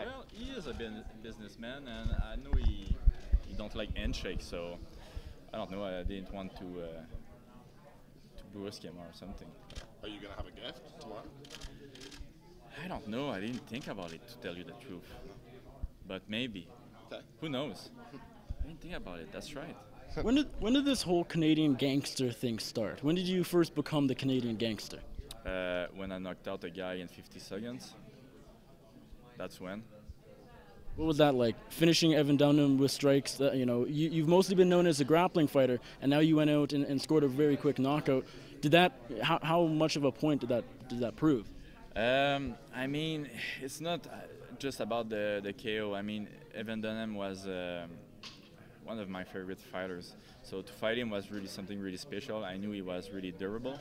Why? Well, he is a businessman, and I know he don't like handshakes, so I don't know. I didn't want to brusque him or something. Are you gonna have a gift tomorrow? I don't know. I didn't think about it, to tell you the truth. But maybe. Okay. Who knows? I didn't think about it. That's right. When did this whole Canadian gangster thing start? When did you first become the Canadian gangster? When I knocked out a guy in 50 seconds. That's when. What was that like? Finishing Evan Dunham with strikes. That, you've mostly been known as a grappling fighter, and now you went out and scored a very quick knockout. Did that? How much of a point did that prove? I mean, it's not just about the KO. I mean, Evan Dunham was one of my favorite fighters. So to fight him was really something really special. I knew he was really durable,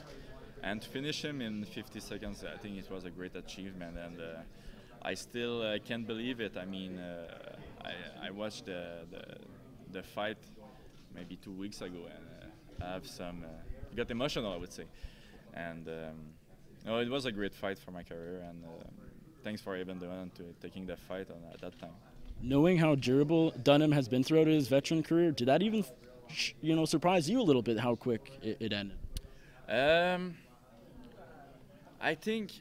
and to finish him in 50 seconds, I think it was a great achievement. And I still can't believe it. I mean, I watched the fight maybe 2 weeks ago, and I have some got emotional, I would say. And no, it was a great fight for my career, and thanks for Evan Dunham to taking the fight at that time. Knowing how durable Dunham has been throughout his veteran career, did that even surprise you a little bit how quick it ended? I think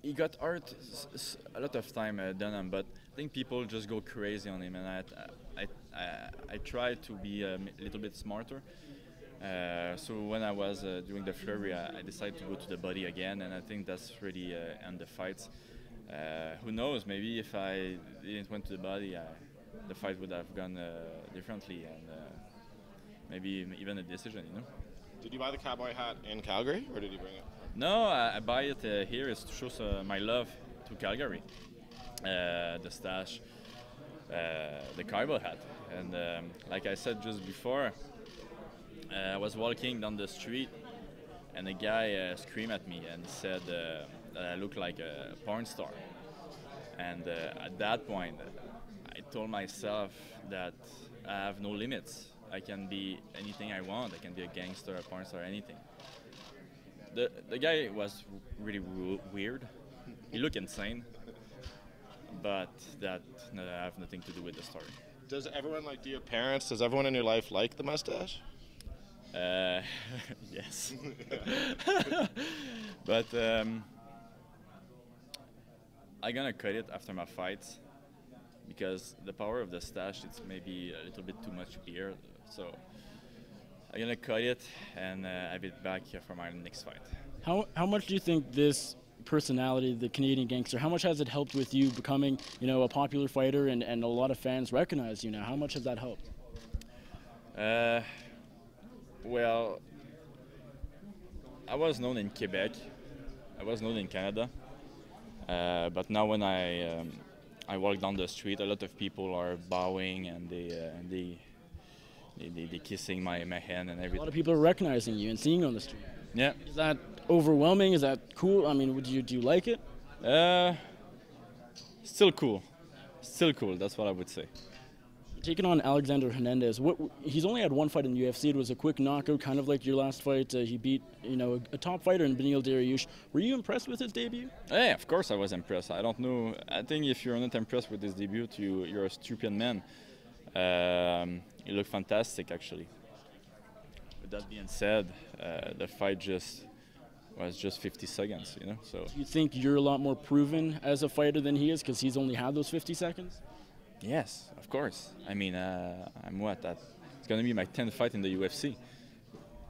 he got hurt a lot of time, Dunham, but I think people just go crazy on him, and I try to be a little bit smarter. So when I was doing the flurry, I decided to go to the body again, and I think that's really end the fights. Who knows? Maybe if I didn't went to the body, the fight would have gone differently, and maybe even a decision. Did you buy the cowboy hat in Calgary, or did you bring it? No, I buy it here is to show my love to Calgary. The Stache, the cowboy hat, and like I said just before, I was walking down the street, and a guy screamed at me and said that I look like a porn star. And at that point, I told myself that I have no limits. I can be anything I want. I can be a gangster, a porn star, anything. The guy was really weird. He looked insane, but that have nothing to do with the story. Does everyone do you have parents? Does everyone in your life like the mustache? Yes. But I'm gonna cut it after my fights because the power of the stash, it's maybe a little bit too much beer. So I'm gonna cut it and have it back for my next fight. How much do you think this personality, the Canadian gangster, how much has it helped with you becoming, a popular fighter and a lot of fans recognize you now? How much has that helped? Well, I was known in Quebec. I was known in Canada. But now when I walk down the street, a lot of people are bowing and they kissing my hand and everything. A lot of people are recognizing you and seeing you on the street. Yeah. Is that overwhelming? Is that cool? I mean, do you like it? Still cool. Still cool. That's what I would say. Taking on Alex Hernandez, he's only had one fight in the UFC. It was a quick knockout, kind of like your last fight. He beat, a top fighter in Beneil Dariush. Were you impressed with his debut? Yeah, of course I was impressed. I don't know. I think if you're not impressed with his debut, you're a stupid man. He looked fantastic, actually. With that being said, the fight was just 50 seconds, So. You think you're a lot more proven as a fighter than he is because he's only had those 50 seconds? Yes, of course. I mean, I'm it's going to be my 10th fight in the UFC.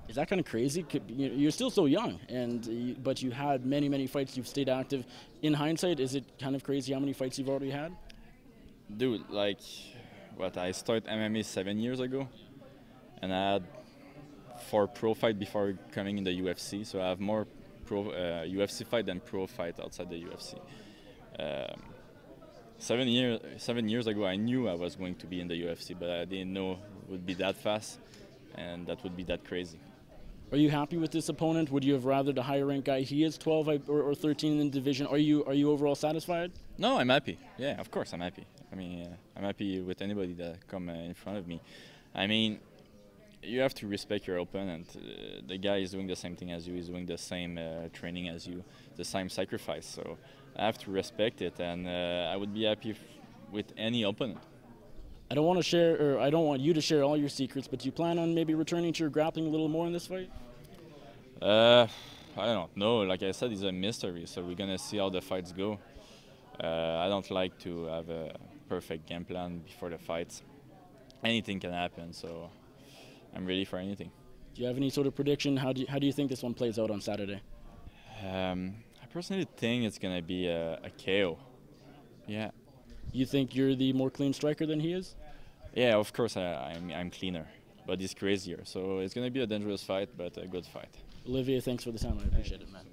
Is that kind of crazy? You're still so young, but you had many fights. You've stayed active. In hindsight, is it kind of crazy how many fights you've already had? Dude, I started MMA 7 years ago, and I had 4 pro fights before coming in the UFC. So I have more UFC fight than pro fight outside the UFC. 7 years ago, I knew I was going to be in the UFC, but I didn't know it would be that fast and that would be that crazy. Are you happy with this opponent? Would you have rather the higher ranked guy? He is 12 or 13 in the division. Are you overall satisfied? No, I'm happy. Yeah, of course I'm happy. I mean, I'm happy with anybody that come in front of me. I mean, you have to respect your opponent. The guy is doing the same thing as you. He's doing the same training as you, the same sacrifice. So I have to respect it, and I would be happy with any opponent. I don't want to share, or I don't want you to share all your secrets, but do you plan on maybe returning to your grappling a little more in this fight? I don't know. Like I said, it's a mystery, so we're gonna see how the fights go. I don't like to have a perfect game plan before the fights. Anything can happen, so I'm ready for anything. Do you have any sort of prediction? How do you think this one plays out on Saturday? I personally think it's gonna be a KO. Yeah. You think you're the more clean striker than he is? Yeah, of course I'm cleaner, but he's crazier. So it's gonna be a dangerous fight, but a good fight. Olivier, thanks for the time. I appreciate it, man.